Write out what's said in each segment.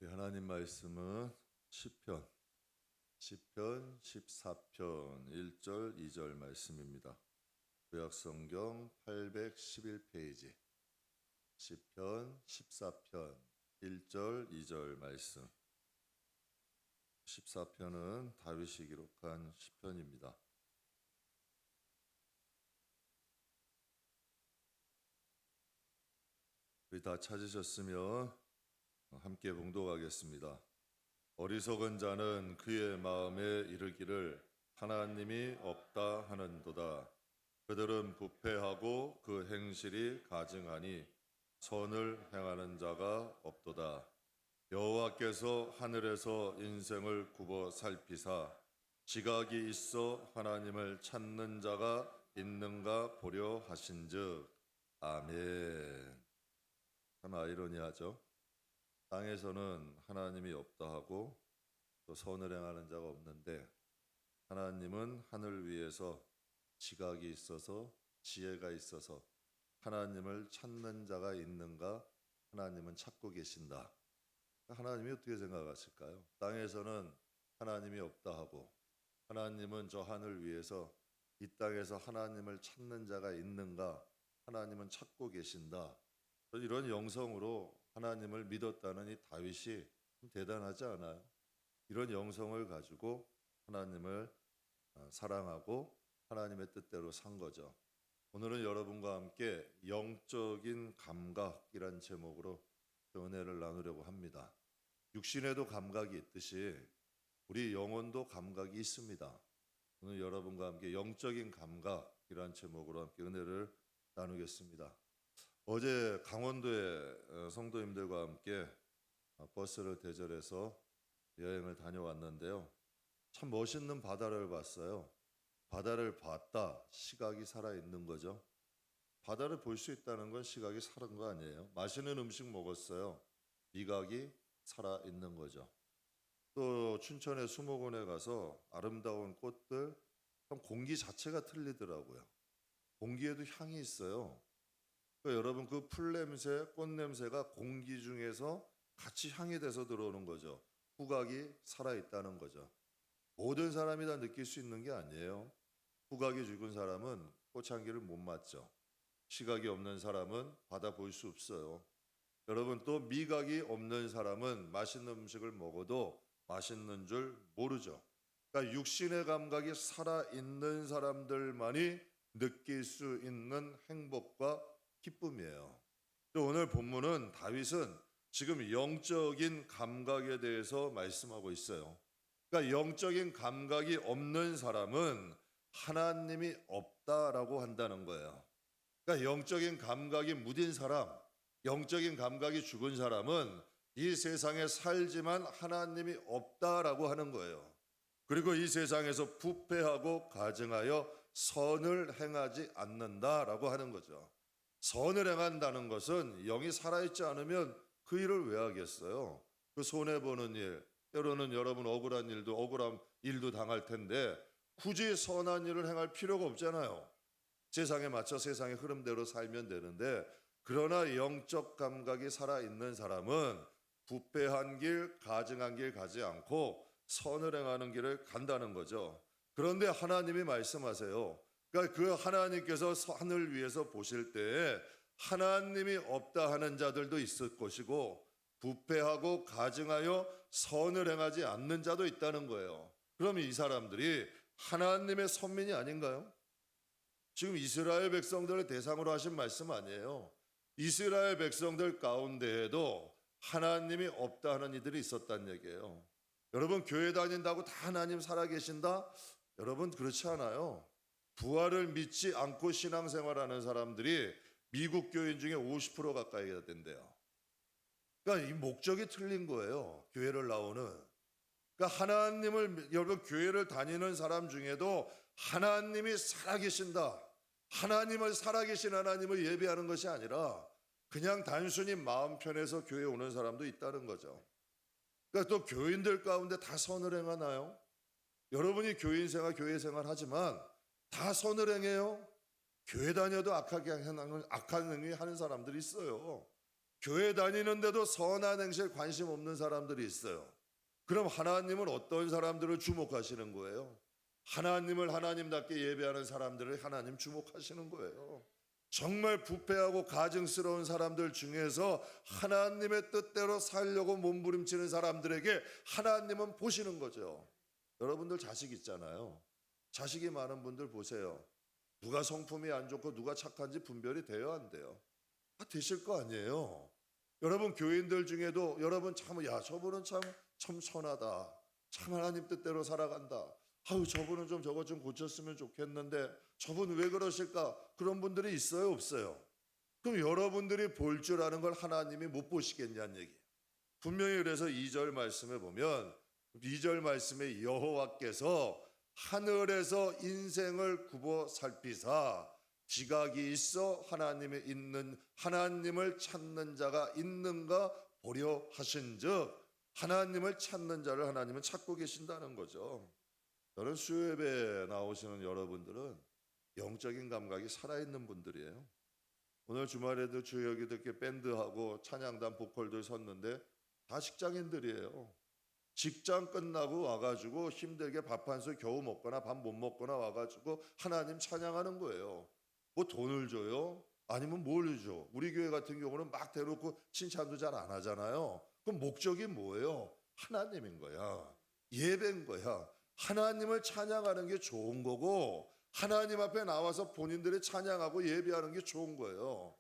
하나님 말씀은 시편 14편 1절 2절 말씀입니다. 구약성경 811페이지 시편 14편 1절 2절 말씀. 14편은 다윗이 기록한 시편입니다. 우리 다 찾으셨으면 함께 봉독하겠습니다. 어리석은 자는 그의 마음에 이르기를 하나님이 없다 하는도다. 그들은 부패하고 그 행실이 가증하니 선을 행하는 자가 없도다. 여호와께서 하늘에서 인생을 굽어 살피사 지각이 있어 하나님을 찾는 자가 있는가 보려 하신즉. 아멘. 참 아이러니하죠. 땅에서는 하나님이 없다 하고 또 선을 행하는 자가 없는데, 하나님은 하늘 위에서 지각이 있어서 지혜가 있어서 하나님을 찾는 자가 있는가, 하나님은 찾고 계신다. 하나님이 어떻게 생각하실까요? 땅에서는 하나님이 없다 하고 하나님은 저 하늘 위에서 이 땅에서 하나님을 찾는 자가 있는가, 하나님은 찾고 계신다. 이런 영성으로 하나님을 믿었다는 이 다윗이 좀 대단하지 않아요? 이런 영성을 가지고 하나님을 사랑하고 하나님의 뜻대로 산 거죠. 오늘은 여러분과 함께 영적인 감각이란 제목으로 은혜를 나누려고 합니다. 육신에도 감각이 있듯이 우리 영혼도 감각이 있습니다. 오늘 여러분과 함께 영적인 감각이란 제목으로 함께 은혜를 나누겠습니다. 어제 강원도에 성도님들과 함께 버스를 대절해서 여행을 다녀왔는데요. 참 멋있는 바다를 봤어요. 바다를 봤다, 시각이 살아있는 거죠. 바다를 볼 수 있다는 건 시각이 살은 거 아니에요. 맛있는 음식 먹었어요. 미각이 살아있는 거죠. 또 춘천의 수목원에 가서 아름다운 꽃들, 공기 자체가 틀리더라고요. 공기에도 향이 있어요. 그러니까 여러분, 그 풀냄새, 꽃냄새가 공기 중에서 같이 향이 돼서 들어오는 거죠. 후각이 살아있다는 거죠. 모든 사람이 다 느낄 수 있는 게 아니에요. 후각이 죽은 사람은 꽃향기를 못 맡죠. 시각이 없는 사람은 바다 볼 수 없어요. 여러분, 또 미각이 없는 사람은 맛있는 음식을 먹어도 맛있는 줄 모르죠. 그러니까 육신의 감각이 살아있는 사람들만이 느낄 수 있는 행복과 기쁨이에요. 또 오늘 본문은 다윗은 지금 영적인 감각에 대해서 말씀하고 있어요. 그러니까 영적인 감각이 없는 사람은 하나님이 없다라고 한다는 거예요. 그러니까 영적인 감각이 무딘 사람, 영적인 감각이 죽은 사람은 이 세상에 살지만 하나님이 없다라고 하는 거예요. 그리고 이 세상에서 부패하고 가증하여 선을 행하지 않는다라고 하는 거죠. 선을 행한다는 것은 영이 살아있지 않으면 그 일을 왜 하겠어요? 그 손해보는 일, 때로는 여러분 억울한 일도 당할 텐데 굳이 선한 일을 행할 필요가 없잖아요. 세상에 맞춰 세상의 흐름대로 살면 되는데, 그러나 영적 감각이 살아있는 사람은 부패한 길, 가증한 길 가지 않고 선을 행하는 길을 간다는 거죠. 그런데 하나님이 말씀하세요. 그러니까 그 하나님께서 하늘 위에서 보실 때에 하나님이 없다 하는 자들도 있을 것이고 부패하고 가증하여 선을 행하지 않는 자도 있다는 거예요. 그럼 이 사람들이 하나님의 선민이 아닌가요? 지금 이스라엘 백성들을 대상으로 하신 말씀 아니에요. 이스라엘 백성들 가운데에도 하나님이 없다 하는 이들이 있었다는 얘기예요. 여러분, 교회 다닌다고 다 하나님 살아계신다? 여러분, 그렇지 않아요. 부활을 믿지 않고 신앙생활하는 사람들이 미국 교인 중에 50% 가까이가 된대요. 그러니까 이 목적이 틀린 거예요. 교회를 나오는. 그러니까 하나님을, 여러분, 교회를 다니는 사람 중에도 하나님이 살아계신다, 하나님을 살아계신 하나님을 예배하는 것이 아니라 그냥 단순히 마음 편해서 교회에 오는 사람도 있다는 거죠. 그러니까 또 교인들 가운데 다 선을 행하나요? 여러분이 교인 생활, 교회 생활 하지만 다 선을 행해요? 교회 다녀도 악한 행위 하는 사람들이 있어요. 교회 다니는데도 선한 행실에 관심 없는 사람들이 있어요. 그럼 하나님은 어떤 사람들을 주목하시는 거예요? 하나님을 하나님답게 예배하는 사람들을 하나님 주목하시는 거예요. 정말 부패하고 가증스러운 사람들 중에서 하나님의 뜻대로 살려고 몸부림치는 사람들에게 하나님은 보시는 거죠. 여러분들 자식 있잖아요. 자식이 많은 분들 보세요. 누가 성품이 안 좋고 누가 착한지 분별이 돼요, 안 돼요? 되실 거 아니에요. 여러분 교인들 중에도 여러분 참, 야, 저분은 참 선하다. 참 하나님 뜻대로 살아간다. 아유, 저분은 좀 저거 좀 고쳤으면 좋겠는데 저분 왜 그러실까? 그런 분들이 있어요, 없어요? 그럼 여러분들이 볼 줄 아는 걸 하나님이 못 보시겠냐는 얘기예요. 분명히 그래서 2절 말씀에 보면 2절 말씀에 여호와께서 하늘에서 인생을 굽어 살피사 지각이 있어 하나님이 있는 하나님을 찾는 자가 있는가 보려 하신즉 하나님을 찾는 자를 하나님은 찾고 계신다는 거죠. 저는 수요예배 나오시는 여러분들은 영적인 감각이 살아있는 분들이에요. 오늘 주말에도 주여기도 이렇게 밴드하고 찬양단 보컬들 섰는데 다 직장인들이에요. 직장 끝나고 와가지고 힘들게 밥 한 술 겨우 먹거나 밥 못 먹거나 와가지고 하나님 찬양하는 거예요. 뭐 돈을 줘요? 아니면 뭘 줘? 우리 교회 같은 경우는 막 대놓고 칭찬도 잘 안 하잖아요. 그럼 목적이 뭐예요? 하나님인 거야. 예배인 거야. 하나님을 찬양하는 게 좋은 거고 하나님 앞에 나와서 본인들이 찬양하고 예배하는 게 좋은 거예요.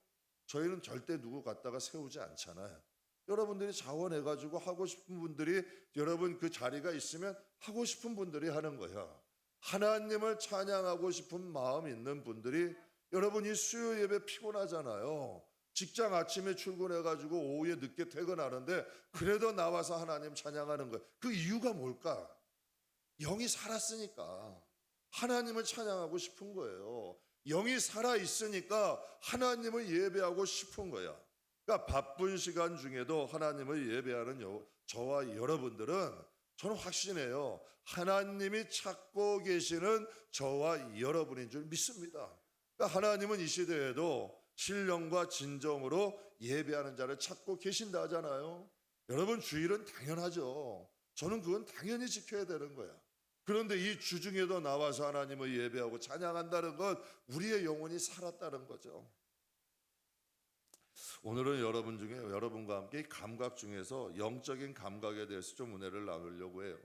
저희는 절대 누구 갖다가 세우지 않잖아요. 여러분들이 자원해가지고 하고 싶은 분들이 여러분 그 자리가 있으면 하고 싶은 분들이 하는 거야. 하나님을 찬양하고 싶은 마음 있는 분들이 여러분 이 수요 예배 피곤하잖아요. 직장 아침에 출근해가지고 오후에 늦게 퇴근하는데 그래도 나와서 하나님 찬양하는 거예요. 그 이유가 뭘까? 영이 살았으니까 하나님을 찬양하고 싶은 거예요. 영이 살아있으니까 하나님을 예배하고 싶은 거야. 그러니까 바쁜 시간 중에도 하나님을 예배하는 저와 여러분들은 저는 확신해요. 하나님이 찾고 계시는 저와 여러분인 줄 믿습니다. 그러니까 하나님은 이 시대에도 신령과 진정으로 예배하는 자를 찾고 계신다 하잖아요. 여러분 주일은 당연하죠. 저는 그건 당연히 지켜야 되는 거야. 그런데 이 주중에도 나와서 하나님을 예배하고 찬양한다는 건 우리의 영혼이 살았다는 거죠. 오늘은 여러분 중에 여러분과 함께 감각 중에서 영적인 감각에 대해서 좀 은혜를 나누려고 해요.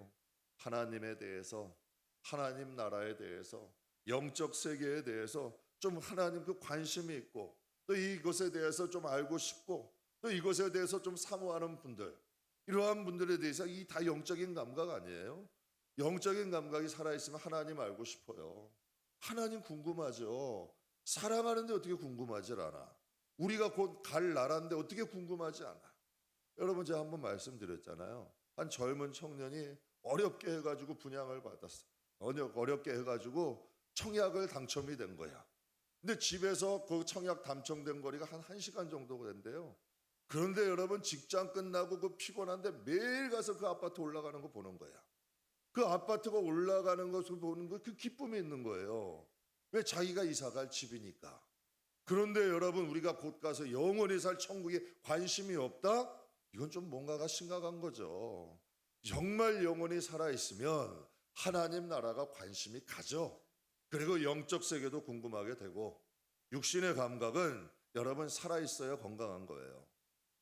하나님에 대해서, 하나님 나라에 대해서, 영적 세계에 대해서 좀 하나님 그 관심이 있고 또 이것에 대해서 좀 알고 싶고 또 이것에 대해서 좀 사모하는 분들, 이러한 분들에 대해서 이 다 영적인 감각 아니에요? 영적인 감각이 살아있으면 하나님 알고 싶어요. 하나님 궁금하죠. 사랑하는데 어떻게 궁금하지 않아? 우리가 곧 갈 나라인데 어떻게 궁금하지 않아? 여러분 제가 한번 말씀드렸잖아요. 한 젊은 청년이 어렵게 해가지고 분양을 받았어. 어렵게 해가지고 청약을 당첨이 된 거야. 근데 집에서 그 청약 당첨된 거리가 한 1시간 정도가 된대요. 그런데 여러분 직장 끝나고 그 피곤한데 매일 가서 그 아파트 올라가는 거 보는 거야. 그 아파트가 올라가는 것을 보는 거 그 기쁨이 있는 거예요. 왜? 자기가 이사갈 집이니까. 그런데 여러분 우리가 곧 가서 영원히 살 천국에 관심이 없다? 이건 좀 뭔가가 심각한 거죠. 정말 영원히 살아있으면 하나님 나라가 관심이 가죠. 그리고 영적 세계도 궁금하게 되고 육신의 감각은 여러분 살아있어야 건강한 거예요.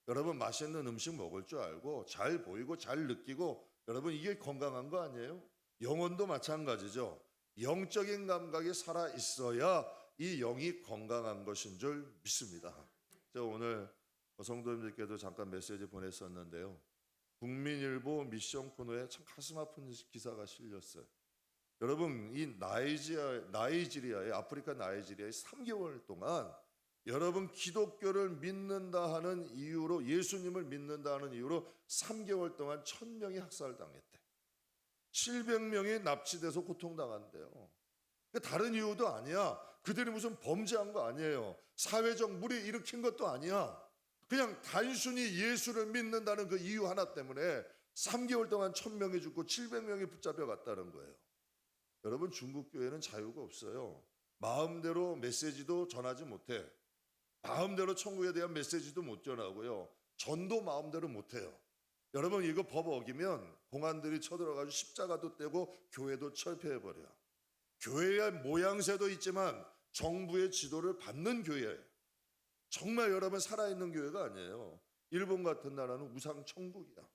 여러분 맛있는 음식 먹을 줄 알고 잘 보이고 잘 느끼고 여러분 이게 건강한 거 아니에요? 영혼도 마찬가지죠. 영적인 감각이 살아있어야 이 영이 건강한 것인 줄 믿습니다. 제가 오늘 성도님들께도 잠깐 메시지 보냈었는데요. 국민일보 미션 코너에 참 가슴 아픈 기사가 실렸어요. 여러분 이 나이지리아의 아프리카 나이지리아의 3개월 동안 여러분 기독교를 믿는다 하는 이유로 예수님을 믿는다 하는 이유로 3개월 동안 1000명이 학살당했대. 700명이 납치돼서 고통당한대요. 다른 이유도 아니야. 그들이 무슨 범죄한 거 아니에요. 사회적 무리 일으킨 것도 아니야. 그냥 단순히 예수를 믿는다는 그 이유 하나 때문에 3개월 동안 1000명이 죽고 700명이 붙잡혀 갔다는 거예요. 여러분 중국 교회는 자유가 없어요. 마음대로 메시지도 전하지 못해. 마음대로 천국에 대한 메시지도 못 전하고요. 전도 마음대로 못해요. 여러분 이거 법 어기면 공안들이 쳐들어가지고 십자가도 떼고 교회도 철폐해버려요. 교회의 모양새도 있지만 정부의 지도를 받는 교회예요. 정말 여러분 살아있는 교회가 아니에요. 일본 같은 나라는 우상 천국이야.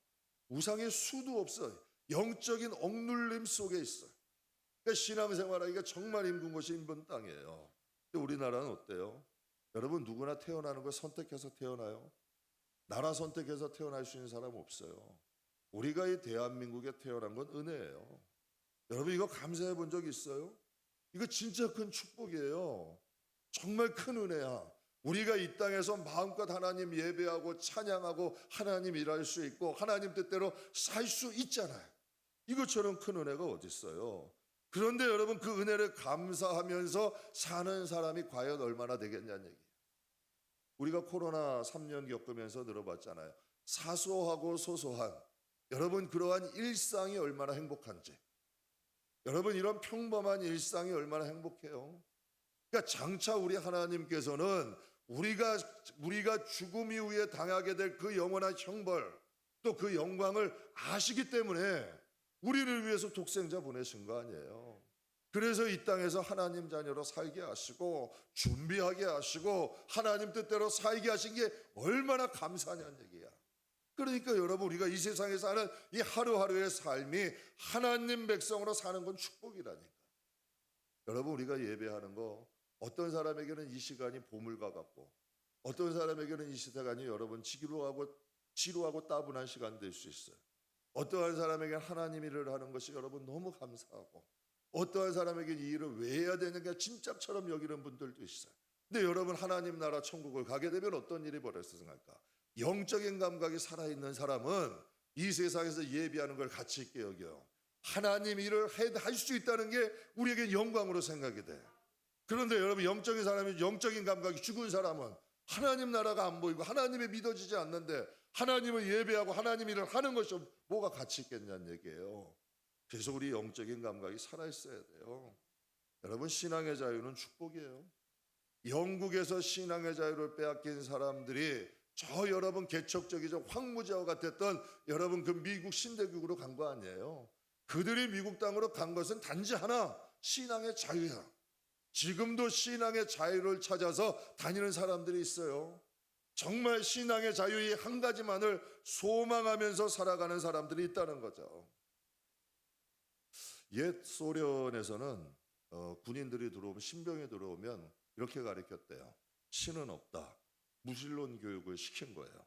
우상의 수도 없어요. 영적인 억눌림 속에 있어요. 그러니까 신앙생활하기가 정말 힘든 곳이 일본 땅이에요. 근데 우리나라는 어때요? 여러분 누구나 태어나는 걸 선택해서 태어나요? 나라 선택해서 태어날 수 있는 사람 없어요. 우리가 이 대한민국에 태어난 건 은혜예요. 여러분 이거 감사해 본 적 있어요? 이거 진짜 큰 축복이에요. 정말 큰 은혜야. 우리가 이 땅에서 마음껏 하나님 예배하고 찬양하고 하나님 일할 수 있고 하나님 뜻대로 살 수 있잖아요. 이것처럼 큰 은혜가 어디 있어요? 그런데 여러분 그 은혜를 감사하면서 사는 사람이 과연 얼마나 되겠냐는 얘기예요. 우리가 코로나 3년 겪으면서 들어봤잖아요. 사소하고 소소한 여러분 그러한 일상이 얼마나 행복한지. 여러분 이런 평범한 일상이 얼마나 행복해요. 그러니까 장차 우리 하나님께서는 우리가 죽음 이후에 당하게 될 그 영원한 형벌 또 그 영광을 아시기 때문에 우리를 위해서 독생자 보내신 거 아니에요. 그래서 이 땅에서 하나님 자녀로 살게 하시고 준비하게 하시고 하나님 뜻대로 살게 하신 게 얼마나 감사하냐는 얘기야. 그러니까 여러분 우리가 이 세상에 사는 이 하루하루의 삶이 하나님 백성으로 사는 건 축복이라니까. 여러분 우리가 예배하는 거 어떤 사람에게는 이 시간이 보물과 같고 어떤 사람에게는 이 시간이 여러분 지루하고 따분한 시간 될 수 있어요. 어떠한 사람에게는 하나님 일을 하는 것이 여러분 너무 감사하고 어떠한 사람에게는 이 일을 왜 해야 되는가 진짜처럼 여기는 분들도 있어요. 근데 여러분 하나님 나라 천국을 가게 되면 어떤 일이 벌어질까? 영적인 감각이 살아있는 사람은 이 세상에서 예비하는 걸 가치 있게 여겨요. 하나님 일을 할 수 있다는 게 우리에게 영광으로 생각이 돼. 그런데 여러분 영적인 사람이 영적인 감각이 죽은 사람은 하나님 나라가 안 보이고 하나님이 믿어지지 않는데 하나님을 예배하고 하나님 일을 하는 것이 뭐가 가치 있겠냐는 얘기예요. 그래서 우리 영적인 감각이 살아있어야 돼요. 여러분 신앙의 자유는 축복이에요. 영국에서 신앙의 자유를 빼앗긴 사람들이 저 여러분 개척적이죠 황무지와 같았던 여러분 그 미국 신대국으로 간 거 아니에요. 그들이 미국 땅으로 간 것은 단지 하나 신앙의 자유야. 지금도 신앙의 자유를 찾아서 다니는 사람들이 있어요. 정말 신앙의 자유 이 한 가지만을 소망하면서 살아가는 사람들이 있다는 거죠. 옛 소련에서는 군인들이 들어오면 신병이 들어오면 이렇게 가르쳤대요. 신은 없다. 무신론 교육을 시킨 거예요.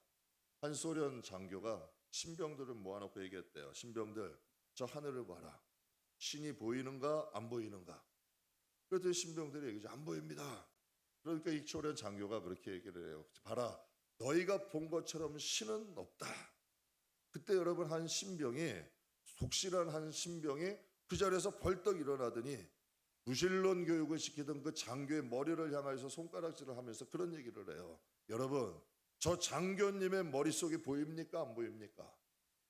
한 소련 장교가 신병들을 모아놓고 얘기했대요. 신병들 저 하늘을 봐라. 신이 보이는가 안 보이는가? 그랬더니 신병들이 얘기하죠. 안 보입니다. 그러니까 이 소련 장교가 그렇게 얘기를 해요. 봐라. 너희가 본 것처럼 신은 없다. 그때 여러분 한 신병이 독실한 한 신병이 그 자리에서 벌떡 일어나더니 무신론 교육을 시키던 그 장교의 머리를 향해서 손가락질을 하면서 그런 얘기를 해요. 여러분 저 장교님의 머릿속이 보입니까 안 보입니까?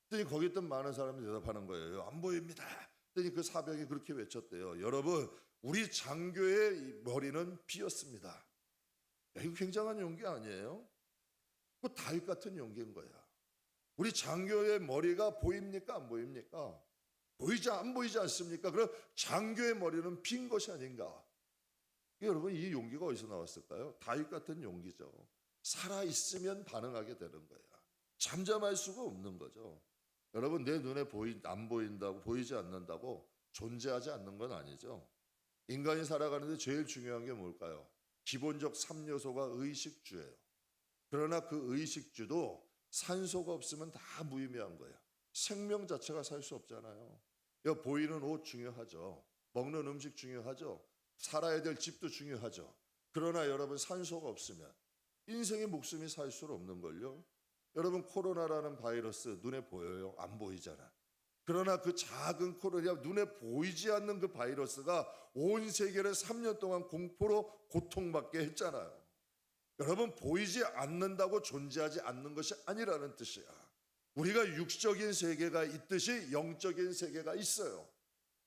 그랬더니 거기 있던 많은 사람이 대답하는 거예요. 안 보입니다. 그랬더니 그 사병이 그렇게 외쳤대요. 여러분 우리 장교의 머리는 비었습니다. 야, 이거 굉장한 용기 아니에요? 그 다윗 같은 용기인 거야. 우리 장교의 머리가 보입니까 안 보입니까? 안 보이지 않습니까? 그럼 장교의 머리는 빈 것이 아닌가? 여러분 이 용기가 어디서 나왔을까요? 다윗 같은 용기죠. 살아있으면 반응하게 되는 거야. 잠잠할 수가 없는 거죠. 여러분 내 눈에 안 보인다고 보이지 않는다고 존재하지 않는 건 아니죠. 인간이 살아가는데 제일 중요한 게 뭘까요? 기본적 3요소가 의식주예요. 그러나 그 의식주도 산소가 없으면 다 무의미한 거예요. 생명 자체가 살 수 없잖아요. 보이는 옷 중요하죠. 먹는 음식 중요하죠. 살아야 될 집도 중요하죠. 그러나 여러분 산소가 없으면 인생의 목숨이 살 수 없는 걸요. 여러분 코로나라는 바이러스 눈에 보여요? 안 보이잖아. 그러나 그 작은 코로나 눈에 보이지 않는 그 바이러스가 온 세계를 3년 동안 공포로 고통받게 했잖아요. 여러분 보이지 않는다고 존재하지 않는 것이 아니라는 뜻이야. 우리가 육적인 세계가 있듯이 영적인 세계가 있어요.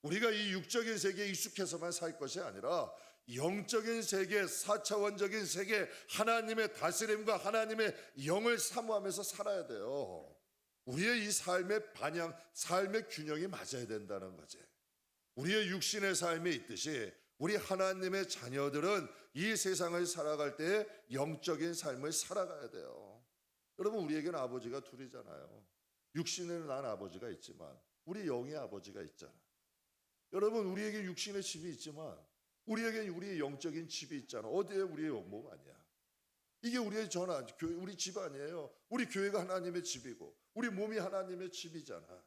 우리가 이 육적인 세계에 익숙해서만 살 것이 아니라 영적인 세계, 4차원적인 세계, 하나님의 다스림과 하나님의 영을 사모하면서 살아야 돼요. 우리의 이 삶의 반영, 삶의 균형이 맞아야 된다는 거지. 우리의 육신의 삶에 있듯이 우리 하나님의 자녀들은 이 세상을 살아갈 때 영적인 삶을 살아가야 돼요. 여러분, 우리에게는 아버지가 둘이잖아요. 육신에는 난 아버지가 있지만 우리 영의 아버지가 있잖아요. 여러분, 우리에게 육신의 집이 있지만 우리에게 우리의 영적인 집이 있잖아. 어디에 우리의 몸 아니야. 이게 우리의 우리 집 아니에요. 우리 교회가 하나님의 집이고 우리 몸이 하나님의 집이잖아.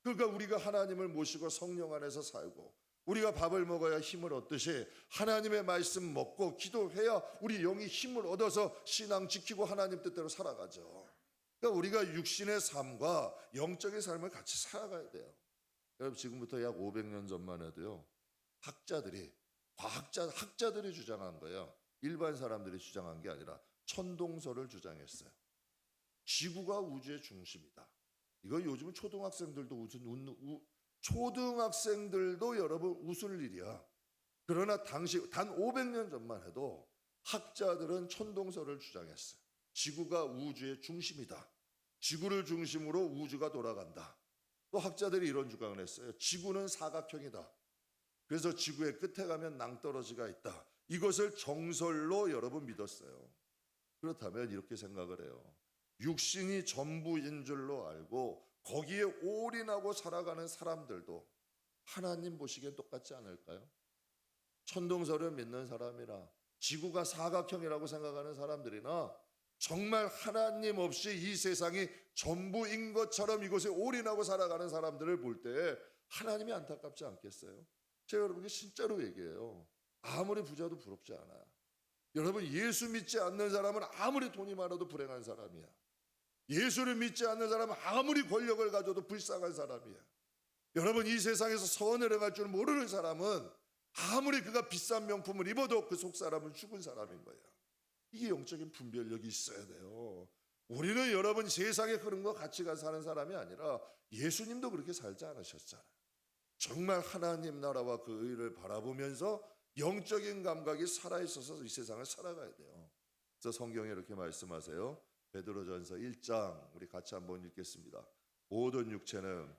그러니까 우리가 하나님을 모시고 성령 안에서 살고 우리가 밥을 먹어야 힘을 얻듯이 하나님의 말씀 먹고 기도해야 우리 영이 힘을 얻어서 신앙 지키고 하나님 뜻대로 살아가죠. 그러니까 우리가 육신의 삶과 영적인 삶을 같이 살아가야 돼요. 여러분, 지금부터 약 500년 전만 해도요, 학자들이 주장한 거예요. 일반 사람들이 주장한 게 아니라 천동설을 주장했어요. 지구가 우주의 중심이다. 이거 요즘 초등학생들도 여러분 웃을 일이야. 그러나 당시 단 500년 전만 해도 학자들은 천동설을 주장했어요. 지구가 우주의 중심이다. 지구를 중심으로 우주가 돌아간다. 또 학자들이 이런 주장을 했어요. 지구는 사각형이다. 그래서 지구의 끝에 가면 낭떠러지가 있다. 이것을 정설로 여러분 믿었어요. 그렇다면 이렇게 생각을 해요. 육신이 전부인 줄로 알고 거기에 올인하고 살아가는 사람들도 하나님 보시기엔 똑같지 않을까요? 천동설을 믿는 사람이나 지구가 사각형이라고 생각하는 사람들이나 정말 하나님 없이 이 세상이 전부인 것처럼 이곳에 올인하고 살아가는 사람들을 볼 때 하나님이 안타깝지 않겠어요? 제가 여러분께 진짜로 얘기해요. 아무리 부자도 부럽지 않아요. 여러분, 예수 믿지 않는 사람은 아무리 돈이 많아도 불행한 사람이야. 예수를 믿지 않는 사람은 아무리 권력을 가져도 불쌍한 사람이야. 여러분, 이 세상에서 선을 행할 줄 모르는 사람은 아무리 그가 비싼 명품을 입어도 그 속 사람은 죽은 사람인 거야. 이게 영적인 분별력이 있어야 돼요. 우리는 여러분 세상의 흐름과 같이 사는 사람이 아니라 예수님도 그렇게 살지 않으셨잖아요. 정말 하나님 나라와 그 의를 바라보면서 영적인 감각이 살아있어서 이 세상을 살아가야 돼요. 그래서 성경에 이렇게 말씀하세요. 베드로전서 1장 우리 같이 한번 읽겠습니다. 모든 육체는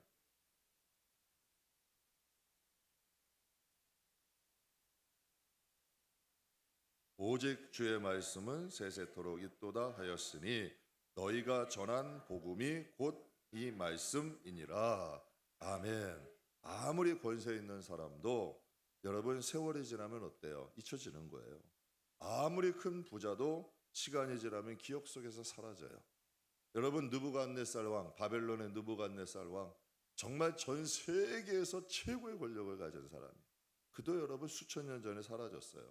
오직 주의 말씀은 세세토록 있도다 하였으니 너희가 전한 복음이 곧 이 말씀이니라. 아멘. 아무리 권세 있는 사람도 여러분 세월이 지나면 어때요? 잊혀지는 거예요. 아무리 큰 부자도 시간이 지나면 기억 속에서 사라져요. 여러분, 느부갓네살 왕, 바벨론의 느부갓네살 왕, 정말 전 세계에서 최고의 권력을 가진 사람이에요. 그도 여러분 수천 년 전에 사라졌어요.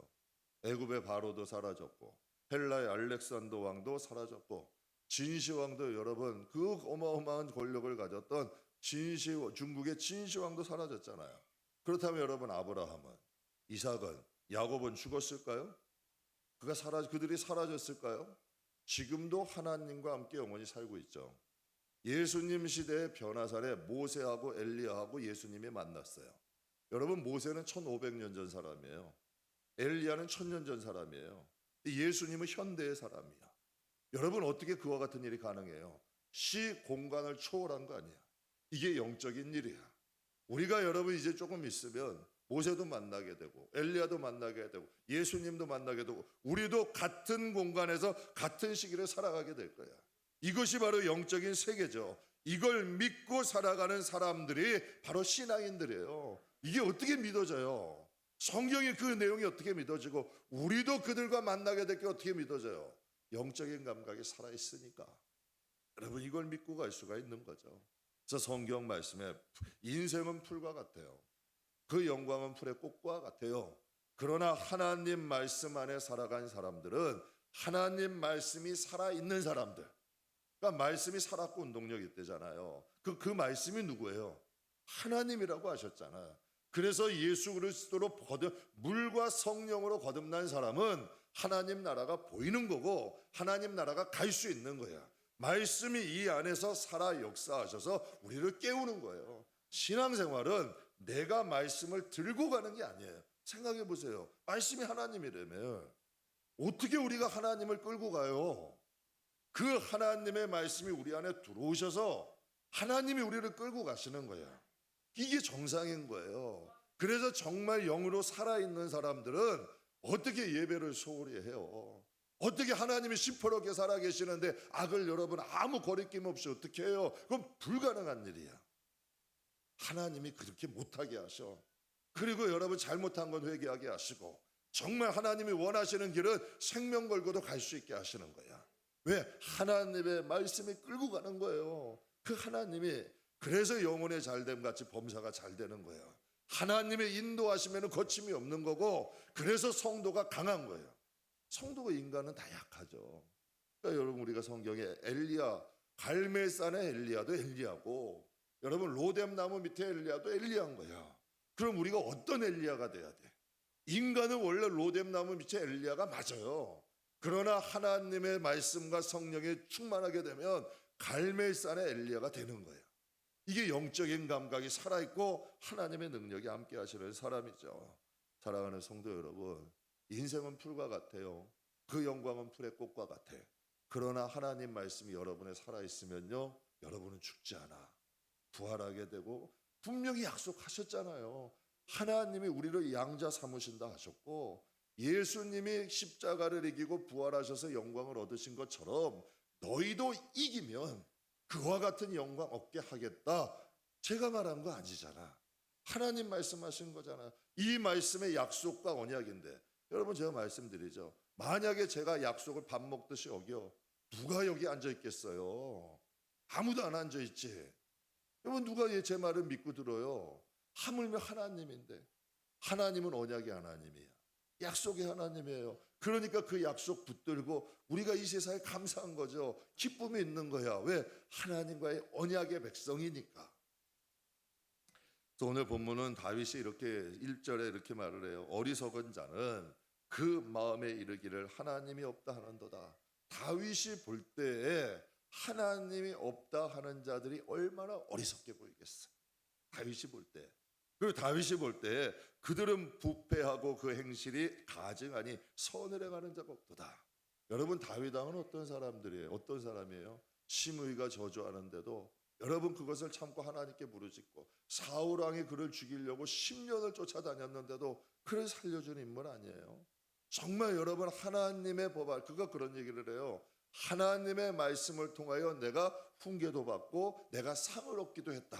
애굽의 바로도 사라졌고 헬라의 알렉산더 왕도 사라졌고 진시 왕도 여러분 그 어마어마한 권력을 가졌던 중국의 진시 왕도 사라졌잖아요. 그렇다면 여러분, 아브라함은, 이삭은, 야곱은 죽었을까요? 그들이 사라졌을까요? 지금도 하나님과 함께 영원히 살고 있죠. 예수님 시대의 변화살에 모세하고 엘리야하고 예수님이 만났어요. 여러분, 모세는 1500년 전 사람이에요. 엘리야는 1000년 전 사람이에요. 예수님은 현대의 사람이야. 여러분, 어떻게 그와 같은 일이 가능해요? 시 공간을 초월한 거 아니야. 이게 영적인 일이야. 우리가 여러분 이제 조금 있으면 모세도 만나게 되고 엘리야도 만나게 되고 예수님도 만나게 되고 우리도 같은 공간에서 같은 시기를 살아가게 될 거야. 이것이 바로 영적인 세계죠. 이걸 믿고 살아가는 사람들이 바로 신앙인들이에요. 이게 어떻게 믿어져요? 성경의 그 내용이 어떻게 믿어지고 우리도 그들과 만나게 될 게 어떻게 믿어져요? 영적인 감각이 살아있으니까. 여러분, 이걸 믿고 갈 수가 있는 거죠. 그래서 성경 말씀에 인생은 풀과 같아요. 그 영광은 풀의 꽃과 같아요. 그러나 하나님 말씀 안에 살아간 사람들은 하나님 말씀이 살아있는 사람들. 그러니까 말씀이 살았고 운동력이 있대잖아요. 그 말씀이 누구예요? 하나님이라고 하셨잖아요. 그래서 예수 그리스도로 물과 성령으로 거듭난 사람은 하나님 나라가 보이는 거고 하나님 나라가 갈 수 있는 거야. 말씀이 이 안에서 살아 역사하셔서 우리를 깨우는 거예요. 신앙생활은 내가 말씀을 들고 가는 게 아니에요. 생각해 보세요. 말씀이 하나님이라며 어떻게 우리가 하나님을 끌고 가요? 그 하나님의 말씀이 우리 안에 들어오셔서 하나님이 우리를 끌고 가시는 거예요. 이게 정상인 거예요. 그래서 정말 영으로 살아있는 사람들은 어떻게 예배를 소홀히 해요? 어떻게 하나님이 시퍼렇게 살아계시는데 악을 여러분 아무 거리낌 없이 어떻게 해요? 그건 불가능한 일이야. 하나님이 그렇게 못하게 하셔. 그리고 여러분 잘못한 건 회개하게 하시고 정말 하나님이 원하시는 길은 생명 걸고도 갈 수 있게 하시는 거야. 왜? 하나님의 말씀이 끌고 가는 거예요. 그 하나님이 그래서 영혼의 잘됨 같이 범사가 잘 되는 거예요. 하나님의 인도하시면 거침이 없는 거고 그래서 성도가 강한 거예요. 성도가 인간은 다 약하죠. 그러니까 여러분 우리가 성경에 엘리야 갈멜산의 엘리야도 엘리야고 여러분 로뎀나무 밑에 엘리야도 엘리야인 거야. 그럼 우리가 어떤 엘리야가 돼야 돼? 인간은 원래 로뎀나무 밑에 엘리야가 맞아요. 그러나 하나님의 말씀과 성령에 충만하게 되면 갈멜산의 엘리야가 되는 거예요. 이게 영적인 감각이 살아있고 하나님의 능력이 함께 하시는 사람이죠. 사랑하는 성도 여러분, 인생은 풀과 같아요. 그 영광은 풀의 꽃과 같아. 그러나 하나님 말씀이 여러분에 살아있으면요, 여러분은 죽지 않아. 부활하게 되고 분명히 약속하셨잖아요. 하나님이 우리를 양자 삼으신다 하셨고 예수님이 십자가를 이기고 부활하셔서 영광을 얻으신 것처럼 너희도 이기면 그와 같은 영광 얻게 하겠다. 제가 말한 거 아니잖아. 하나님 말씀하신 거잖아. 이 말씀의 약속과 언약인데 여러분 제가 말씀드리죠. 만약에 제가 약속을 밥 먹듯이 어겨 누가 여기 앉아 있겠어요? 아무도 안 앉아 있지. 여러분 누가 제 말을 믿고 들어요? 하물며 하나님인데 하나님은 언약의 하나님이야. 약속의 하나님이에요. 그러니까 그 약속 붙들고 우리가 이 세상에 감사한 거죠. 기쁨이 있는 거야. 왜? 하나님과의 언약의 백성이니까. 그래서 오늘 본문은 다윗이 이렇게 1절에 이렇게 말을 해요. 어리석은 자는 그 마음에 이르기를 하나님이 없다 하는도다. 다윗이 볼 때에 하나님이 없다 하는 자들이 얼마나 어리석게 보이겠어. 다윗이 볼 때. 그리고 다윗이 볼 때 그들은 부패하고 그 행실이 가증하니 선을 행하는 자가 없도다. 여러분 다윗 왕은 어떤 사람들이에요? 어떤 사람이에요? 시므이가 저주하는데도 여러분 그것을 참고 하나님께 부르짖고 사울 왕이 그를 죽이려고 10년을 쫓아다녔는데도 그를 살려준 인물 아니에요? 정말 여러분 하나님의 법알 그가 그런 얘기를 해요. 하나님의 말씀을 통하여 내가 훈계도 받고 내가 상을 얻기도 했다.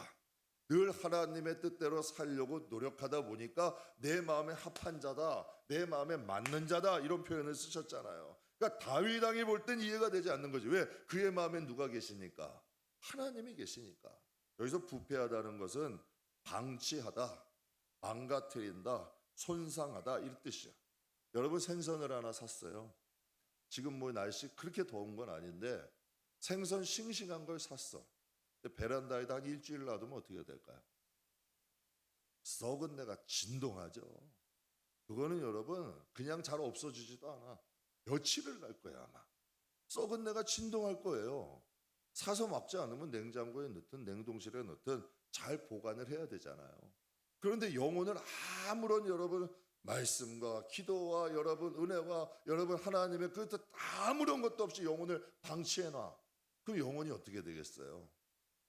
늘 하나님의 뜻대로 살려고 노력하다 보니까 내 마음에 합한 자다, 내 마음에 맞는 자다 이런 표현을 쓰셨잖아요. 그러니까 다윗 왕이 볼 땐 이해가 되지 않는 거지. 왜? 그의 마음에 누가 계시니까? 하나님이 계시니까. 여기서 부패하다는 것은 방치하다, 망가뜨린다, 손상하다 이런 뜻이야. 여러분 생선을 하나 샀어요. 지금 뭐 날씨 그렇게 더운 건 아닌데 생선 싱싱한 걸 샀어. 베란다에다 한 일주일 놔두면 어떻게 될까요? 썩은 내가 진동하죠. 그거는 여러분 그냥 잘 없어지지도 않아. 며칠을 갈 거야 아마. 썩은 내가 진동할 거예요. 사서 먹지 않으면 냉장고에 넣든 냉동실에 넣든 잘 보관을 해야 되잖아요. 그런데 영혼은 아무런 여러분 말씀과 기도와 여러분 은혜와 여러분 하나님의 그 뜻 아무런 것도 없이 영혼을 방치해놔. 그럼 영혼이 어떻게 되겠어요?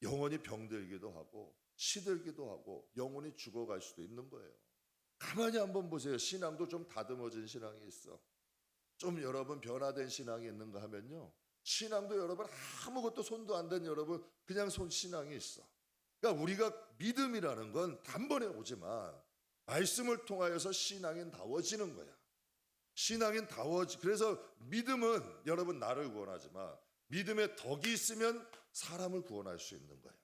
영혼이 병들기도 하고 시들기도 하고 영혼이 죽어갈 수도 있는 거예요. 가만히 한번 보세요. 신앙도 좀 다듬어진 신앙이 있어. 좀 여러분 변화된 신앙이 있는가 하면요. 신앙도 여러분 아무것도 손도 안 댄 여러분 그냥 손 신앙이 있어. 그러니까 우리가 믿음이라는 건 단번에 오지만 말씀을 통하여서 신앙인다워지는 거야. 신앙인다워지. 그래서 믿음은 여러분 나를 구원하지만 믿음의 덕이 있으면 사람을 구원할 수 있는 거예요.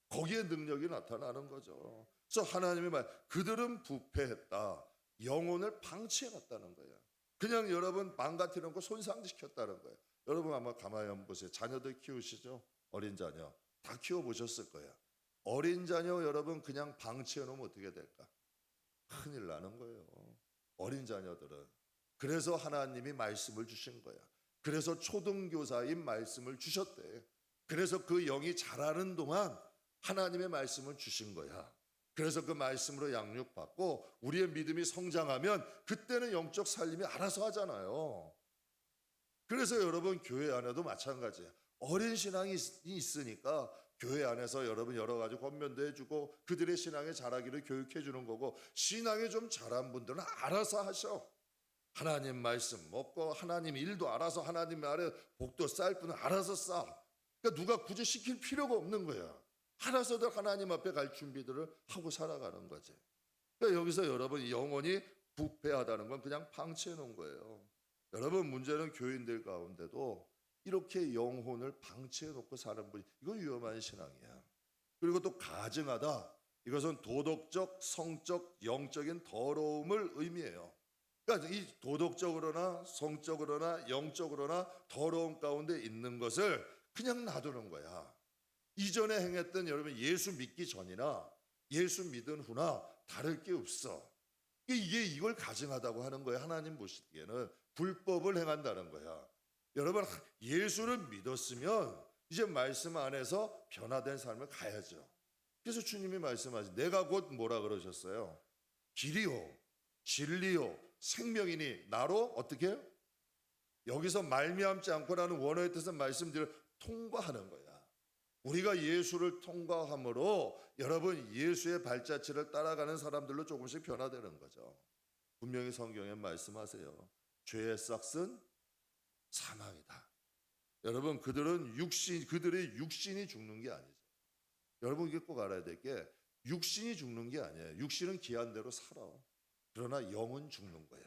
거기에 능력이 나타나는 거죠. 그래서 하나님의 말 그들은 부패했다. 영혼을 방치해놨다는 거예요. 그냥 여러분 망가뜨려놓고 손상시켰다는 거예요. 여러분 아마 가만히 한번 보세요. 자녀들 키우시죠? 어린 자녀 다 키워보셨을 거예요. 어린 자녀 여러분 그냥 방치해놓으면 어떻게 될까? 큰일 나는 거예요. 어린 자녀들은. 그래서 하나님이 말씀을 주신 거야. 그래서 초등교사인 말씀을 주셨대. 그래서 그 영이 자라는 동안 하나님의 말씀을 주신 거야. 그래서 그 말씀으로 양육받고 우리의 믿음이 성장하면 그때는 영적 살림이 알아서 하잖아요. 그래서 여러분 교회 안에도 마찬가지예요. 어린 신앙이 있으니까 교회 안에서 여러분 여러 가지 권면도 해주고 그들의 신앙에 자라기를 교육해 주는 거고, 신앙이 좀 자란 분들은 알아서 하셔. 하나님 말씀 먹고 하나님 일도 알아서, 하나님 아래 복도 쌓을 분은 알아서 쌓아. 그러니까 누가 굳이 시킬 필요가 없는 거야. 알아서들 하나님 앞에 갈 준비들을 하고 살아가는 거지. 그러니까 여기서 여러분 영혼이 부패하다는 건 그냥 방치해 놓은 거예요. 여러분 문제는 교인들 가운데도 이렇게 영혼을 방치해 놓고 사는 분이, 이건 위험한 신앙이야. 그리고 또 가증하다, 이것은 도덕적, 성적, 영적인 더러움을 의미해요. 그러니까 이 도덕적으로나 성적으로나 영적으로나 더러움 가운데 있는 것을 그냥 놔두는 거야. 이전에 행했던 여러분 예수 믿기 전이나 예수 믿은 후나 다를 게 없어. 이게 이걸 가증하다고 하는 거예요. 하나님 보시기에는 불법을 행한다는 거야. 여러분 예수를 믿었으면 이제 말씀 안에서 변화된 삶을 가야죠. 그래서 주님이 말씀하시, 내가 곧 뭐라 그러셨어요? 길이요 진리요 생명이니 나로 어떻게 해요? 여기서 말미암지 않고라는 원어의 뜻은 말씀드려 통과하는 거야. 우리가 예수를 통과함으로 여러분 예수의 발자취를 따라가는 사람들로 조금씩 변화되는 거죠. 분명히 성경에 말씀하세요. 죄의 싹은 사망이다. 여러분 그들의 육신이 죽는 게 아니죠. 여러분 이게 꼭 알아야 될 게, 육신이 죽는 게 아니에요. 육신은 기한대로 살아. 그러나 영은 죽는 거야.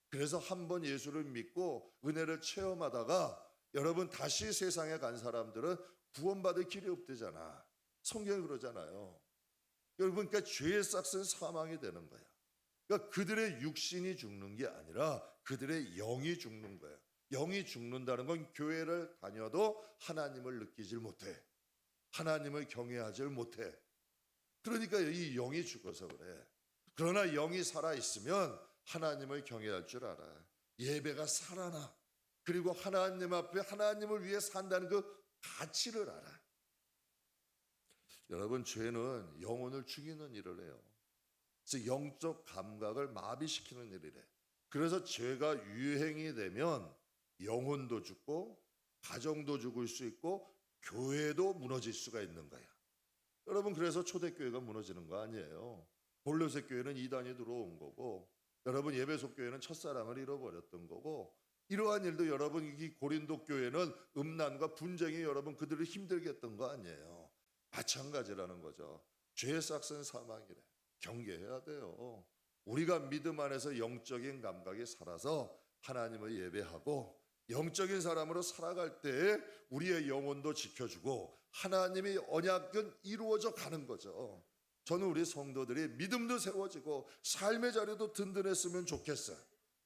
그래서 한번 예수를 믿고 은혜를 체험하다가 여러분 다시 세상에 간 사람들은 구원받을 길이 없대잖아. 성경이 그러잖아요. 여러분 그러니까 죄의 싹은 사망이 되는 거야. 그러니까 그들의 육신이 죽는 게 아니라 그들의 영이 죽는 거야. 영이 죽는다는 건 교회를 다녀도 하나님을 느끼질 못해. 하나님을 경외하질 못해. 그러니까 이 영이 죽어서 그래. 그러나 영이 살아있으면 하나님을 경외할 줄 알아. 예배가 살아나. 그리고 하나님 앞에 하나님을 위해 산다는 그 가치를 알아. 여러분 죄는 영혼을 죽이는 일을 해요. 즉 영적 감각을 마비시키는 일이래. 그래서 죄가 유행이 되면 영혼도 죽고 가정도 죽을 수 있고 교회도 무너질 수가 있는 거야. 여러분 그래서 초대교회가 무너지는 거 아니에요. 골로새 교회는 이단이 들어온 거고, 여러분 예배소 교회는 첫사랑을 잃어버렸던 거고, 이러한 일도 여러분 이 고린도 교회는 음란과 분쟁이 여러분 그들을 힘들게 했던 거 아니에요. 마찬가지라는 거죠. 죄의 싹은 사망이래. 경계해야 돼요. 우리가 믿음 안에서 영적인 감각이 살아서 하나님을 예배하고 영적인 사람으로 살아갈 때 우리의 영혼도 지켜주고 하나님의 언약은 이루어져 가는 거죠. 저는 우리 성도들이 믿음도 세워지고 삶의 자리도 든든했으면 좋겠어요.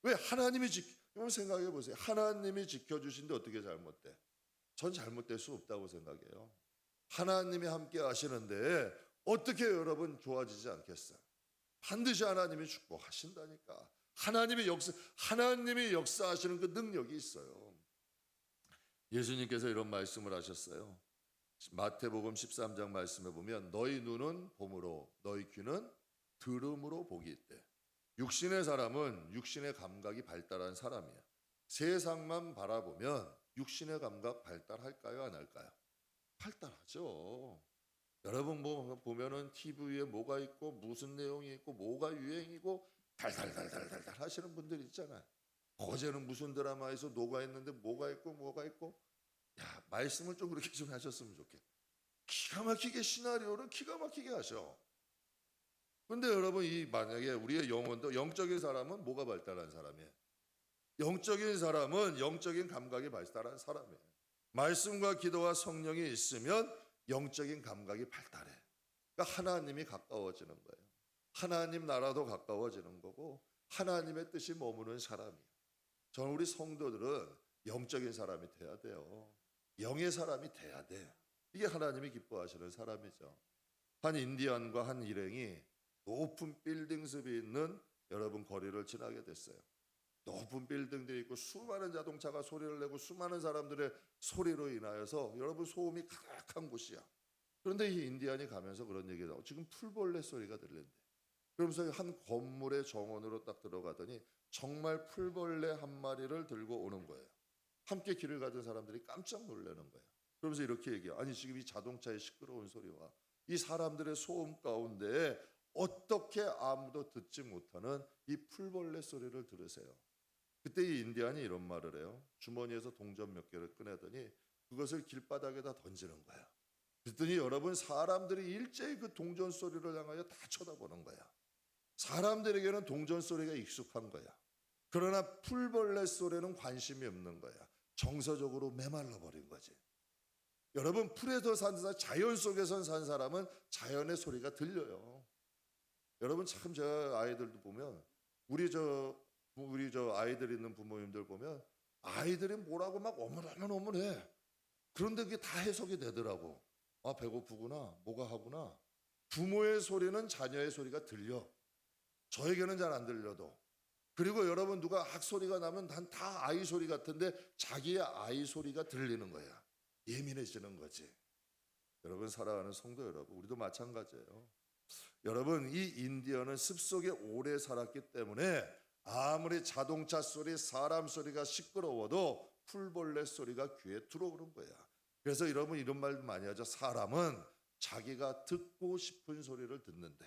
왜? 하나님이 여러분 생각해 보세요. 하나님이 지켜주신데 어떻게 잘못돼? 전 잘못될 수 없다고 생각해요. 하나님이 함께 하시는데 어떻게 여러분 좋아지지 않겠어요? 반드시 하나님이 축복하신다니까. 하나님이 역사하시는 그 능력이 있어요. 예수님께서 이런 말씀을 하셨어요. 마태복음 13장 말씀에 보면 너희 눈은 봄으로 너희 귀는 들음으로 복이 있대. 육신의 사람은 육신의 감각이 발달한 사람이야. 세상만 바라보면 육신의 감각 발달할까요? 안 할까요? 발달하죠. 여러분 뭐 보면은 TV에 뭐가 있고 무슨 내용이 있고 뭐가 유행이고 달달달달달달 하시는 분들 있잖아요. 어제는 무슨 드라마에서 뭐가 있는데 뭐가 있고 야 말씀을 좀 그렇게 좀 하셨으면 좋겠다. 기가 막히게 시나리오를 기가 막히게 하셔. 근데 여러분 이 만약에 우리의 영혼도, 영적인 사람은 뭐가 발달한 사람이에요? 영적인 사람은 영적인 감각이 발달한 사람이에요. 말씀과 기도와 성령이 있으면 영적인 감각이 발달해. 그러니까 하나님이 가까워지는 거예요. 하나님 나라도 가까워지는 거고 하나님의 뜻이 머무는 사람이에요. 저는 우리 성도들은 영적인 사람이 돼야 돼요. 영의 사람이 돼야 돼. 이게 하나님이 기뻐하시는 사람이죠. 한 인디언과 한 일행이 높은 빌딩숲이 있는 여러분 거리를 지나게 됐어요. 높은 빌딩들이 있고 수많은 자동차가 소리를 내고 수많은 사람들의 소리로 인하여서 여러분 소음이 가득한 곳이야. 그런데 이 인디안이 가면서 그런 얘기가 나와. 지금 풀벌레 소리가 들린대. 그러면서 한 건물의 정원으로 딱 들어가더니 정말 풀벌레 한 마리를 들고 오는 거예요. 함께 길을 가던 사람들이 깜짝 놀라는 거예요. 그러면서 이렇게 얘기해요. 아니 지금 이 자동차의 시끄러운 소리와 이 사람들의 소음 가운데 어떻게 아무도 듣지 못하는 이 풀벌레 소리를 들으세요. 그때 이 인디안이 이런 말을 해요. 주머니에서 동전 몇 개를 꺼내더니 그것을 길바닥에다 던지는 거야. 그랬더니 여러분 사람들이 일제히 그 동전 소리를 향하여 다 쳐다보는 거야. 사람들에게는 동전 소리가 익숙한 거야. 그러나 풀벌레 소리는 관심이 없는 거야. 정서적으로 메말라 버린 거지. 여러분 풀에서 산 사람, 자연 속에서 산 사람은 자연의 소리가 들려요. 여러분 참 제가 아이들도 보면 우리 저 아이들 있는 부모님들 보면 아이들이 뭐라고 막 어머나어머해. 그런데 그게 다 해석이 되더라고. 아 배고프구나, 뭐가 하구나. 부모의 소리는 자녀의 소리가 들려. 저에게는 잘 안 들려도. 그리고 여러분 누가 악 소리가 나면 난 다 아이 소리 같은데 자기의 아이 소리가 들리는 거야. 예민해지는 거지. 여러분 사랑하는 성도 여러분, 우리도 마찬가지예요. 여러분 이 인디언은 습속에 오래 살았기 때문에 아무리 자동차 소리, 사람 소리가 시끄러워도 풀벌레 소리가 귀에 들어오는 거야. 그래서 여러분 이런 말 많이 하죠. 사람은 자기가 듣고 싶은 소리를 듣는데,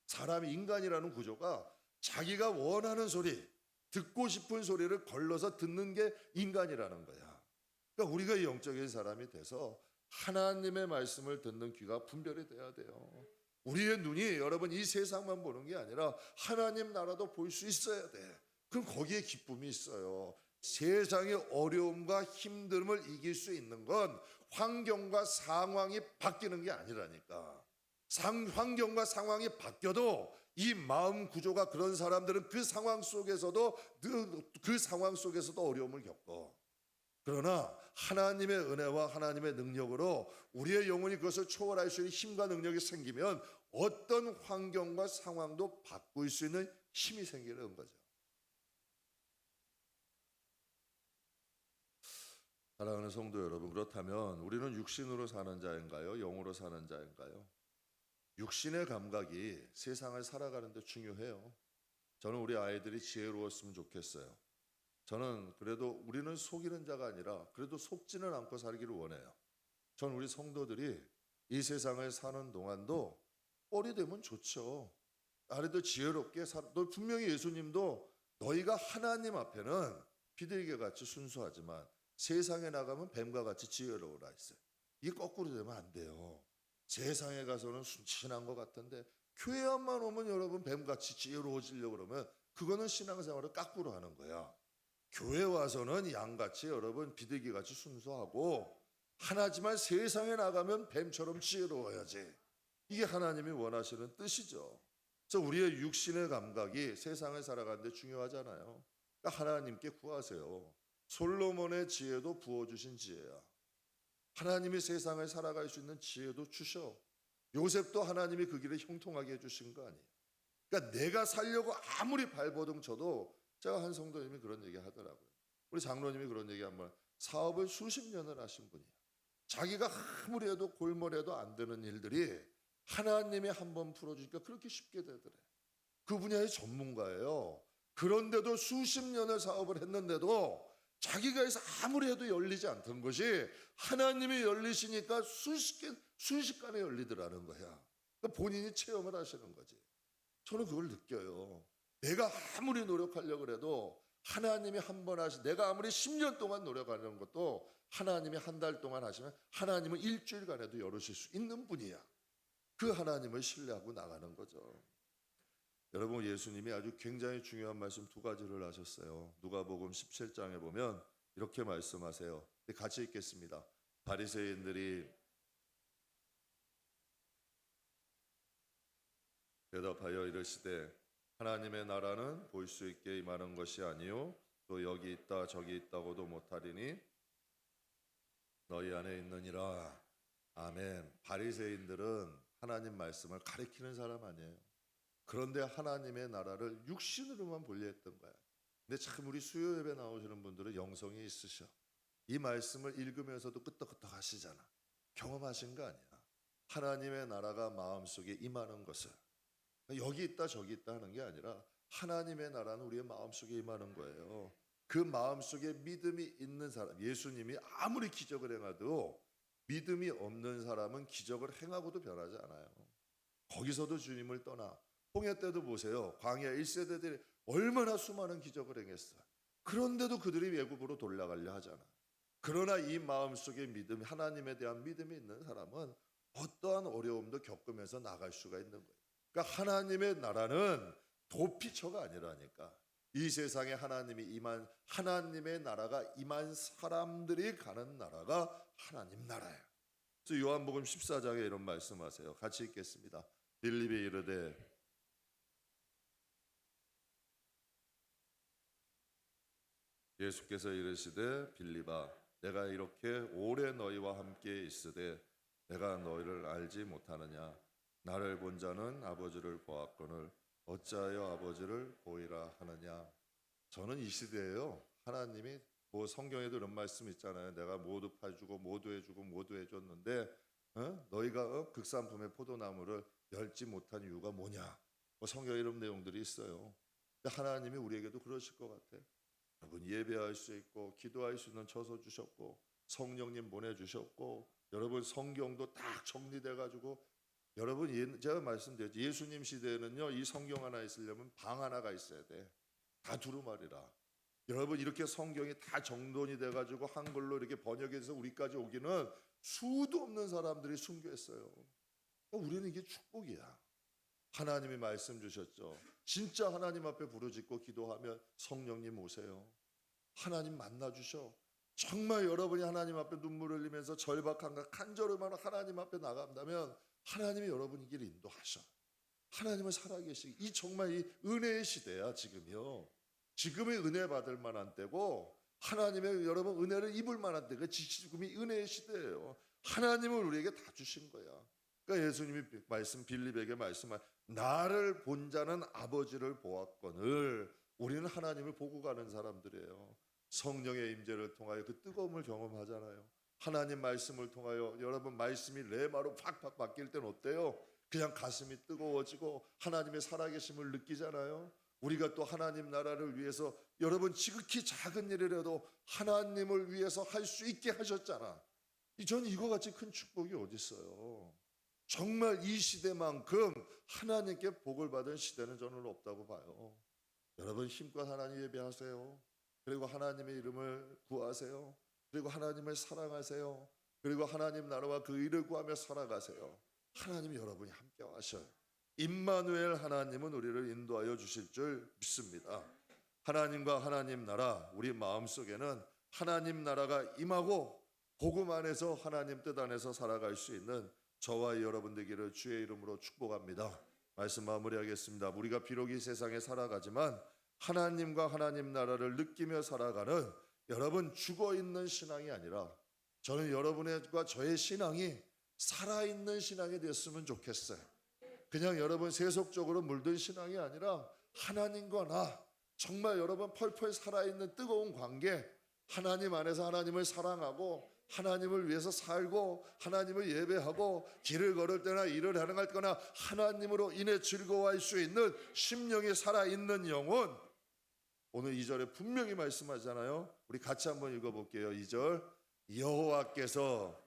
사람이 인간이라는 구조가 자기가 원하는 소리, 듣고 싶은 소리를 걸러서 듣는 게 인간이라는 거야. 그러니까 우리가 이 영적인 사람이 돼서 하나님의 말씀을 듣는 귀가 분별이 돼야 돼요. 우리의 눈이 여러분 이 세상만 보는 게 아니라 하나님 나라도 볼 수 있어야 돼. 그럼 거기에 기쁨이 있어요. 세상의 어려움과 힘듦을 이길 수 있는 건 환경과 상황이 바뀌는 게 아니라니까. 환경과 상황이 바뀌어도 이 마음 구조가 그런 사람들은 그 상황 속에서도 어려움을 겪어. 그러나 하나님의 은혜와 하나님의 능력으로 우리의 영혼이 그것을 초월할 수 있는 힘과 능력이 생기면 어떤 환경과 상황도 바꿀 수 있는 힘이 생기는 거죠. 사랑하는 성도 여러분, 그렇다면 우리는 육신으로 사는 자인가요? 영으로 사는 자인가요? 육신의 감각이 세상을 살아가는 데 중요해요. 저는 우리 아이들이 지혜로웠으면 좋겠어요. 저는 그래도 우리는 속이는 자가 아니라 그래도 속지는 않고 살기를 원해요. 저는 우리 성도들이 이 세상을 사는 동안도 뻘이 되면 좋죠. 아래도 지혜롭게 살아. 너 분명히 예수님도 너희가 하나님 앞에는 비둘기같이 순수하지만 세상에 나가면 뱀과 같이 지혜로우라 했어요. 이게 거꾸로 되면 안 돼요. 세상에 가서는 순진한 것 같은데 교회만 오면 여러분 뱀같이 지혜로워지려고 그러면 그거는 신앙생활을 거꾸로 하는 거야. 교회 와서는 양같이 여러분 비둘기같이 순수하고 하나지만 세상에 나가면 뱀처럼 지혜로워야지. 이게 하나님이 원하시는 뜻이죠. 그래서 우리의 육신의 감각이 세상을 살아가는데 중요하잖아요. 그러니까 하나님께 구하세요. 솔로몬의 지혜도 부어주신 지혜야. 하나님이 세상을 살아갈 수 있는 지혜도 주셔. 요셉도 하나님이 그 길을 형통하게 해주신 거 아니에요. 그러니까 내가 살려고 아무리 발버둥 쳐도 제가 한 성도님이 그런 얘기 하더라고요. 우리 장로님이 그런 얘기 한번 사업을 수십 년을 하신 분이에요. 자기가 아무리 해도 골몰해도 안 되는 일들이 하나님이 한번 풀어주니까 그렇게 쉽게 되더래. 그 분야의 전문가예요. 그런데도 수십 년을 사업을 했는데도 자기가 해서 아무리 해도 열리지 않던 것이 하나님이 열리시니까 순식간에 열리더라는 거야. 그러니까 본인이 체험을 하시는 거지. 저는 그걸 느껴요. 내가 아무리 노력하려고 해도 하나님이 한 번 내가 아무리 10년 동안 노력하는 것도 하나님이 한 달 동안 하시면 하나님은 일주일간에도 열으실 수 있는 분이야. 그 하나님을 신뢰하고 나가는 거죠. 여러분 예수님이 아주 굉장히 중요한 말씀 두 가지를 하셨어요. 누가복음 17장에 보면 이렇게 말씀하세요. 같이 읽겠습니다. 바리새인들이 대답하여 이르시되 하나님의 나라는 볼 수 있게 임하는 것이 아니요 또 여기 있다 저기 있다고도 못하리니 너희 안에 있느니라. 아멘. 바리새인들은 하나님 말씀을 가리키는 사람 아니에요. 그런데 하나님의 나라를 육신으로만 보려 했던 거야. 근데 참 우리 수요 예배 나오시는 분들은 영성이 있으셔. 이 말씀을 읽으면서도 끄떡끄떡 하시잖아. 경험하신 거 아니야. 하나님의 나라가 마음속에 임하는 것을, 여기 있다 저기 있다 하는 게 아니라 하나님의 나라는 우리의 마음속에 임하는 거예요. 그 마음속에 믿음이 있는 사람, 예수님이 아무리 기적을 행해도 믿음이 없는 사람은 기적을 행하고도 변하지 않아요. 거기서도 주님을 떠나, 홍해 때도 보세요. 광야 1세대들이 얼마나 수많은 기적을 행했어요. 그런데도 그들이 외국으로 돌아가려 하잖아. 그러나 이 마음속에 믿음, 하나님에 대한 믿음이 있는 사람은 어떠한 어려움도 겪으면서 나갈 수가 있는 거예요. 그러니까 하나님의 나라는 도피처가 아니라니까. 이 세상에 하나님이 임한, 하나님의 나라가 임한 사람들이 가는 나라가 하나님 나라예요. 그래서 요한복음 14장에 이런 말씀하세요. 같이 읽겠습니다. 빌립이 이르되 예수께서 이르시되 빌립아 내가 이렇게 오래 너희와 함께 있으되 내가 너희를 알지 못하느냐. 나를 본 자는 아버지를 보았거늘 어찌하여 아버지를 보이라 하느냐. 저는 이 시대에요, 하나님이 뭐 성경에도 이런 말씀 있잖아요. 내가 모두 파주고 모두 해주고 모두 해줬는데 너희가 극산품의 포도나무를 열지 못한 이유가 뭐냐. 뭐 성경에 이런 내용들이 있어요. 근데 하나님이 우리에게도 그러실 것 같아요. 여러분 예배할 수 있고 기도할 수 있는 처소 주셨고 성령님 보내주셨고 여러분 성경도 딱 정리돼 가지고 여러분 제가 말씀드렸죠. 예수님 시대에는요 이 성경 하나 있으려면 방 하나가 있어야 돼. 다 두루마리라. 여러분 이렇게 성경이 다 정돈이 돼 가지고 한글로 이렇게 번역해서 우리까지 오기는 수도 없는 사람들이 순교했어요. 그러니까 우리는 이게 축복이야. 하나님이 말씀 주셨죠. 진짜 하나님 앞에 부르짖고 기도하면 성령님 오세요. 하나님 만나 주셔. 정말 여러분이 하나님 앞에 눈물 흘리면서 절박함과 간절함으로 하나님 앞에 나간다면 하나님이 여러분 길 인도하셔. 하나님은 살아계시기, 이 정말 이 은혜의 시대야 지금이요. 지금이 은혜 받을 만한 때고 하나님의 여러분 은혜를 입을 만한 때가 지금이 은혜의 시대예요. 하나님은 우리에게 다 주신 거야. 그러니까 예수님이 말씀 빌립에게 말씀한 나를 본 자는 아버지를 보았거늘. 우리는 하나님을 보고 가는 사람들이에요. 성령의 임재를 통하여 그 뜨거움을 경험하잖아요. 하나님 말씀을 통하여 여러분 말씀이 레마로 팍팍 바뀔 때는 어때요? 그냥 가슴이 뜨거워지고 하나님의 살아계심을 느끼잖아요. 우리가 또 하나님 나라를 위해서 여러분 지극히 작은 일이라도 하나님을 위해서 할 수 있게 하셨잖아. 저는 이거 같이 큰 축복이 어디 있어요. 정말 이 시대만큼 하나님께 복을 받은 시대는 저는 없다고 봐요. 여러분 힘껏 하나님 예배하세요. 그리고 하나님의 이름을 구하세요. 그리고 하나님을 사랑하세요. 그리고 하나님 나라와 그 일을 구하며 살아가세요. 하나님이 여러분이 함께 하셔요. 임마누엘 하나님은 우리를 인도하여 주실 줄 믿습니다. 하나님과 하나님 나라, 우리 마음속에는 하나님 나라가 임하고 복음 안에서 하나님 뜻 안에서 살아갈 수 있는 저와 여러분 되기를 주의 이름으로 축복합니다. 말씀 마무리하겠습니다. 우리가 비록 이 세상에 살아가지만 하나님과 하나님 나라를 느끼며 살아가는 여러분 죽어있는 신앙이 아니라 저는 여러분과 저의 신앙이 살아있는 신앙이 됐으면 좋겠어요. 그냥 여러분 세속적으로 물든 신앙이 아니라 하나님과 나 정말 여러분 펄펄 살아있는 뜨거운 관계, 하나님 안에서 하나님을 사랑하고 하나님을 위해서 살고 하나님을 예배하고 길을 걸을 때나 일을 하는 할 거나 하나님으로 인해 즐거워할 수 있는 심령이 살아있는 영혼. 오늘 2절에 분명히 말씀하잖아요. 우리 같이 한번 읽어볼게요. 2절 여호와께서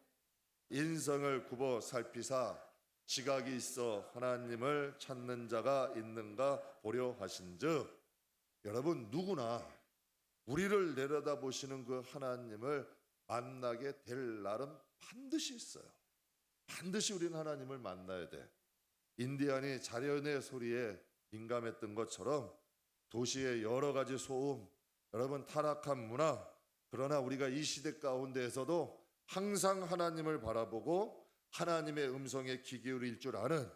인성을 굽어 살피사 지각이 있어 하나님을 찾는 자가 있는가 보려 하신즉. 여러분 누구나 우리를 내려다보시는 그 하나님을 만나게 될 날은 반드시 있어요. 반드시 우리는 하나님을 만나야 돼. 인디안이 자연의 소리에 민감했던 것처럼 도시의 여러 가지 소음, 여러분 타락한 문화, 그러나 우리가 이 시대 가운데에서도 항상 하나님을 바라보고 하나님의 음성에 귀 기울일 줄 아는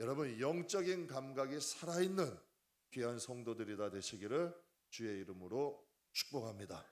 여러분 영적인 감각이 살아있는 귀한 성도들이 다 되시기를 주의 이름으로 축복합니다.